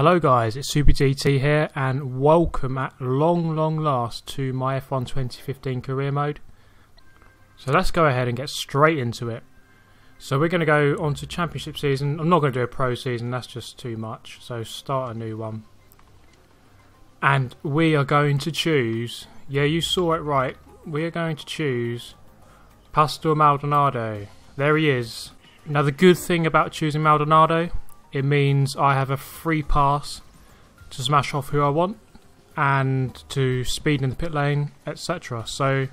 Hello guys, it's Super GT here and welcome at long last to my F1 2015 career mode. So let's go ahead and get straight into it. So we're going to go on to championship season. I'm not going to do a pro season, that's just too much. So start a new one. And we are going to choose, yeah you saw it right, we are going to choose Pastor Maldonado. There he is. Now the good thing about choosing Maldonado, it means I have a free pass to smash off who I want and to speed in the pit lane, etc. So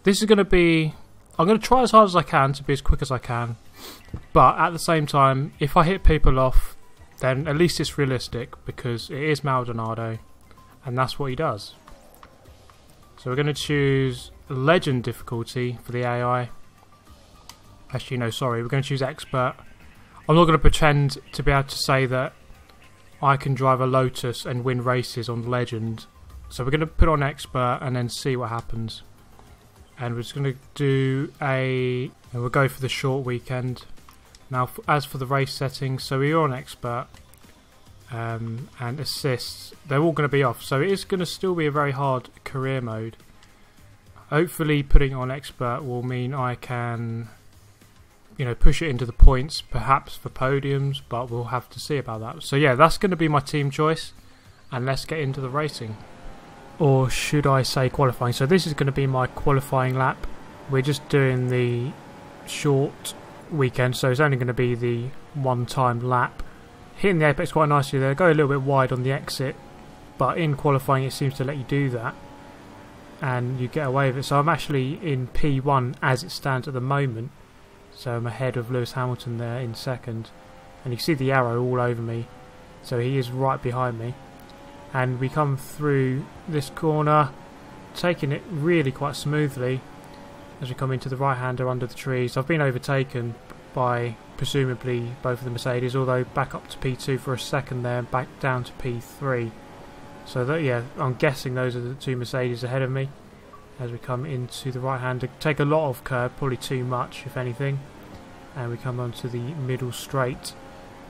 this is going to be, I'm going to try as hard as I can to be as quick as I can, but at the same time, if I hit people off, then at least it's realistic because it is Maldonado and that's what he does. So we're going to choose Legend difficulty for the AI. Actually no, sorry, we're going to choose Expert. I'm not going to pretend to be able to say that I can drive a Lotus and win races on Legend. So we're going to put on Expert and then see what happens. And we're just going to do and we'll go for the short weekend. Now as for the race settings, so we're on Expert and assists, they're all going to be off. So it is going to still be a very hard career mode. Hopefully putting on Expert will mean I can, you know, push it into the points, perhaps for podiums, but we'll have to see about that. So yeah, that's going to be my team choice, and let's get into the racing. Or should I say qualifying? So this is going to be my qualifying lap. We're just doing the short weekend, so it's only going to be the one-time lap. Hitting the apex quite nicely there, go a little bit wide on the exit, but in qualifying it seems to let you do that, and you get away with it. So I'm actually in P1 as it stands at the moment. So I'm ahead of Lewis Hamilton there in second, and you can see the arrow all over me, so he is right behind me. And we come through this corner, taking it really quite smoothly as we come into the right-hander under the trees. I've been overtaken by presumably both of the Mercedes, although back up to P2 for a second there and back down to P3. So that, yeah, I'm guessing those are the two Mercedes ahead of me. As we come into the right-hander, take a lot of curb, probably too much if anything, and we come onto the middle straight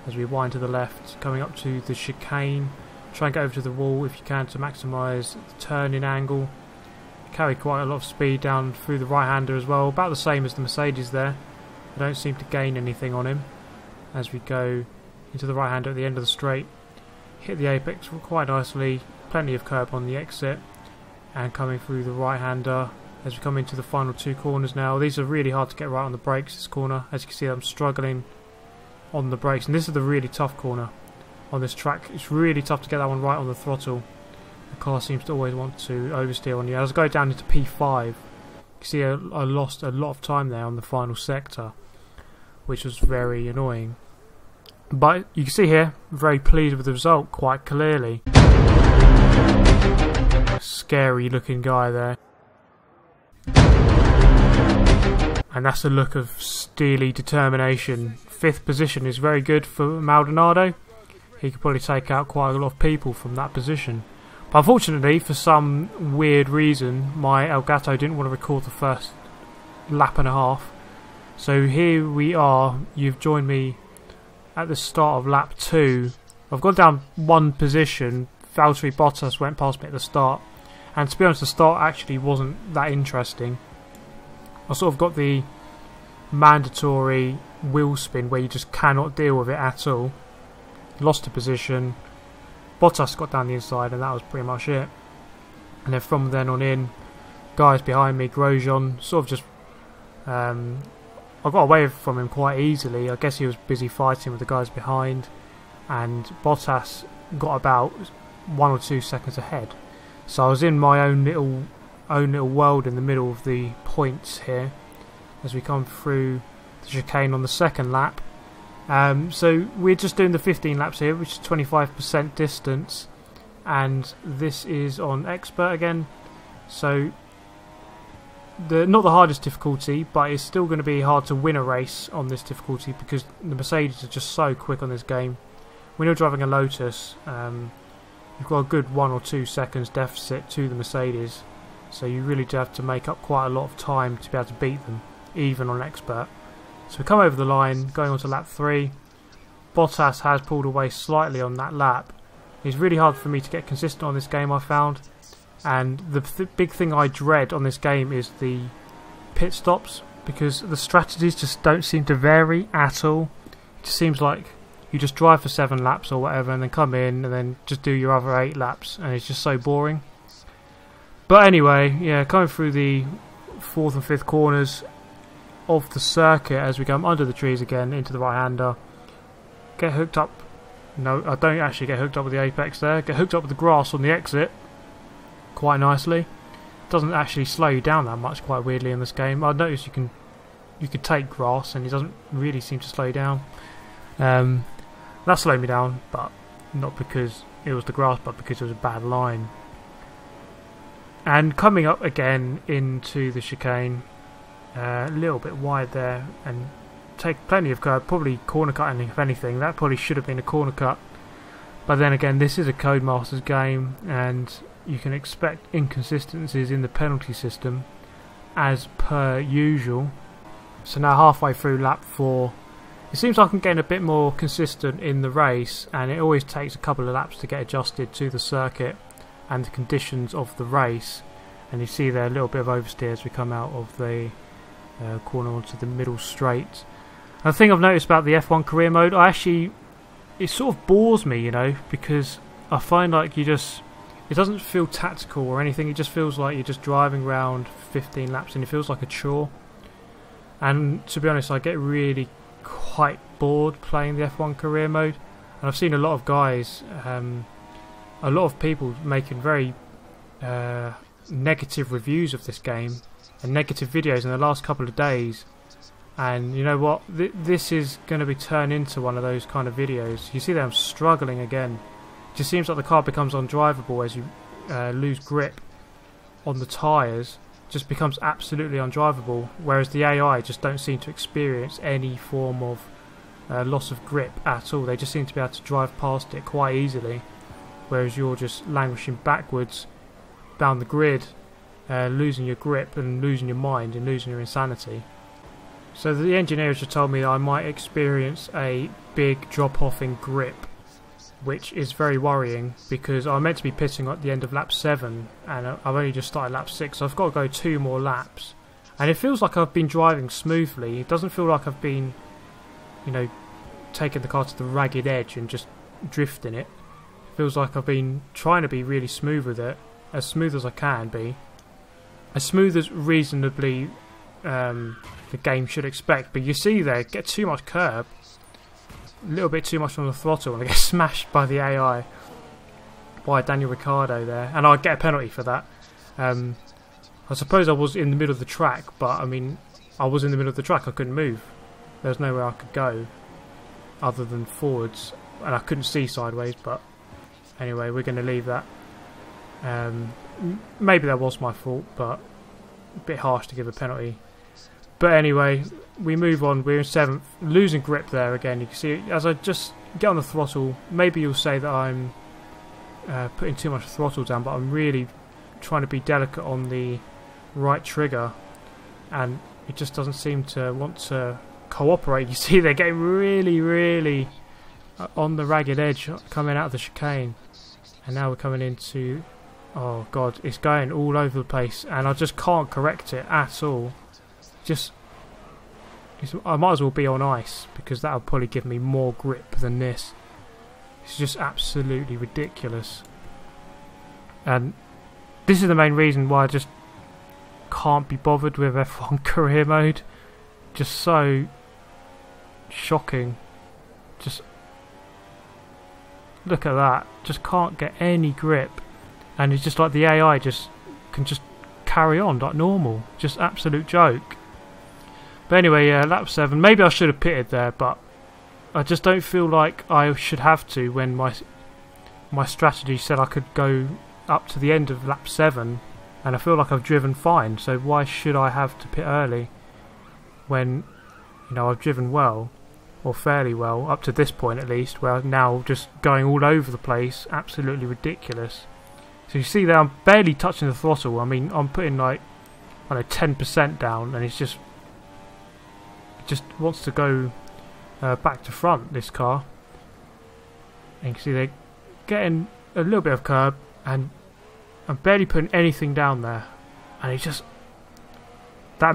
as we wind to the left, coming up to the chicane. Try and get over to the wall if you can to maximise the turning angle. Carry quite a lot of speed down through the right-hander as well, about the same as the Mercedes there. I don't seem to gain anything on him as we go into the right-hander at the end of the straight. Hit the apex quite nicely, plenty of curb on the exit. And coming through the right-hander as we come into the final two corners now. These are really hard to get right on the brakes, this corner. As you can see, I'm struggling on the brakes, and this is the really tough corner on this track. It's really tough to get that one right on the throttle. The car seems to always want to oversteer on you. As I go down into P5, you can see I lost a lot of time there on the final sector, which was very annoying. But you can see here, I'm very pleased with the result quite clearly. Scary looking guy there, and that's a look of steely determination. 5th position is very good for Maldonado. He could probably take out quite a lot of people from that position, but unfortunately for some weird reason my Elgato didn't want to record the first lap and a half. So here we are, you've joined me at the start of lap 2. I've gone down one position. Valtteri Bottas went past me at the start, and to be honest the start actually wasn't that interesting. I sort of got the mandatory wheel spin where you just cannot deal with it at all. Lost a position, Bottas got down the inside, and that was pretty much it. And then from then on in, guys behind me, Grosjean, sort of just I got away from him quite easily. I guess he was busy fighting with the guys behind, and Bottas got about 1 or 2 seconds ahead. So I was in my own little world in the middle of the points here as we come through the chicane on the second lap. So we're just doing the 15 laps here, which is 25% distance, and this is on Expert again. So not the hardest difficulty, but it's still going to be hard to win a race on this difficulty because the Mercedes are just so quick on this game. When you're driving a Lotus, you've got a good 1 or 2 seconds deficit to the Mercedes, so you really do have to make up quite a lot of time to be able to beat them, even on Expert. So we come over the line, going on to lap 3. Bottas has pulled away slightly on that lap. It's really hard for me to get consistent on this game, I found. And the big thing I dread on this game is the pit stops, because the strategies just don't seem to vary at all. It just seems like you just drive for 7 laps or whatever and then come in and then just do your other 8 laps, and it's just so boring. But anyway, yeah, coming through the 4th and 5th corners of the circuit as we come under the trees again into the right-hander. Get hooked up. No, I don't actually get hooked up with the apex there. Get hooked up with the grass on the exit quite nicely. Doesn't actually slow you down that much, quite weirdly, in this game. I noticed you could take grass and it doesn't really seem to slow you down. That slowed me down, but not because it was the grass, but because it was a bad line. And coming up again into the chicane, a little bit wide there, and take plenty of curb, probably corner cutting if anything. That probably should have been a corner cut. But then again, this is a Codemasters game, and you can expect inconsistencies in the penalty system as per usual. So now halfway through lap 4, it seems like I'm getting a bit more consistent in the race, and it always takes a couple of laps to get adjusted to the circuit and the conditions of the race. And you see there a little bit of oversteer as we come out of the corner onto the middle straight. And the thing I've noticed about the F1 career mode, it sort of bores me, you know, because I find like it doesn't feel tactical or anything. It just feels like you're just driving around 15 laps, and it feels like a chore. And to be honest, I get really quite bored playing the F1 career mode, and I've seen a lot of guys, a lot of people making very negative reviews of this game and negative videos in the last couple of days. And you know what, this is going to be turned into one of those kind of videos. You see that I'm struggling again. It just seems like the car becomes undrivable as you lose grip on the tyres. Just becomes absolutely undrivable, whereas the AI just don't seem to experience any form of loss of grip at all. They just seem to be able to drive past it quite easily, whereas you're just languishing backwards down the grid, losing your grip and losing your mind and losing your insanity. So the engineers just told me that I might experience a big drop off in grip, which is very worrying, because I'm meant to be pitting at the end of lap 7 and I've only just started lap 6, so I've got to go 2 more laps. And it feels like I've been driving smoothly. It doesn't feel like I've been, you know, taking the car to the ragged edge and just drifting it. It feels like I've been trying to be really smooth with it, as smooth as I can be, as smooth as reasonably the game should expect. But you see there, get too much curb, a little bit too much on the throttle, and I get smashed by the AI, by Daniel Ricciardo there, and I get a penalty for that. I suppose I was in the middle of the track, but I mean, I was in the middle of the track, I couldn't move. There was nowhere I could go other than forwards, and I couldn't see sideways. But anyway, we're going to leave that. Maybe that was my fault, but a bit harsh to give a penalty. But anyway, we move on. We're in 7th, losing grip there again. You can see as I just get on the throttle, maybe you'll say that I'm putting too much throttle down, but I'm really trying to be delicate on the right trigger, and it just doesn't seem to want to cooperate. You see they're getting really on the ragged edge coming out of the chicane, and now we're coming into, oh god, it's going all over the place, and I just can't correct it at all. I might as well be on ice, because that'll probably give me more grip than this. It's just absolutely ridiculous, and this is the main reason why I just can't be bothered with F1 career mode. Just so shocking. Just look at that, just can't get any grip, and it's just like the AI can just carry on like normal. Just absolute joke. But anyway, lap 7. Maybe I should have pitted there, but I just don't feel like I should have to when my strategy said I could go up to the end of lap 7, and I feel like I've driven fine. So why should I have to pit early when, you know, I've driven well, or fairly well up to this point at least, where I'm now just going all over the place. Absolutely ridiculous. So you see there, I'm barely touching the throttle. I mean, I'm putting like, I don't know, 10% down, and it just wants to go back to front, this car. And you can see they're getting a little bit of curb, and I'm barely putting anything down there. And he's just...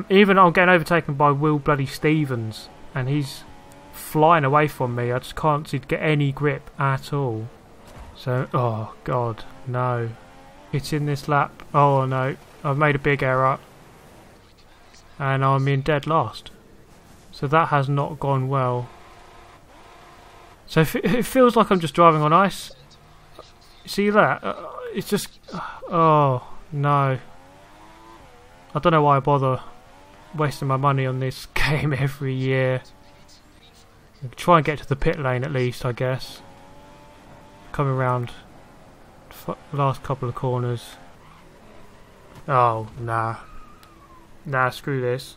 even I'm getting overtaken by Will bloody Stevens, and he's flying away from me. I just can't seem to get any grip at all. So, oh god, no. It's in this lap. Oh no, I've made a big error. And I'm in dead last. So that has not gone well. So it feels like I'm just driving on ice. See that? It's just... oh no. I don't know why I bother wasting my money on this game every year. Try and get to the pit lane at least, I guess. Coming around last couple of corners. Oh, nah. Nah, screw this.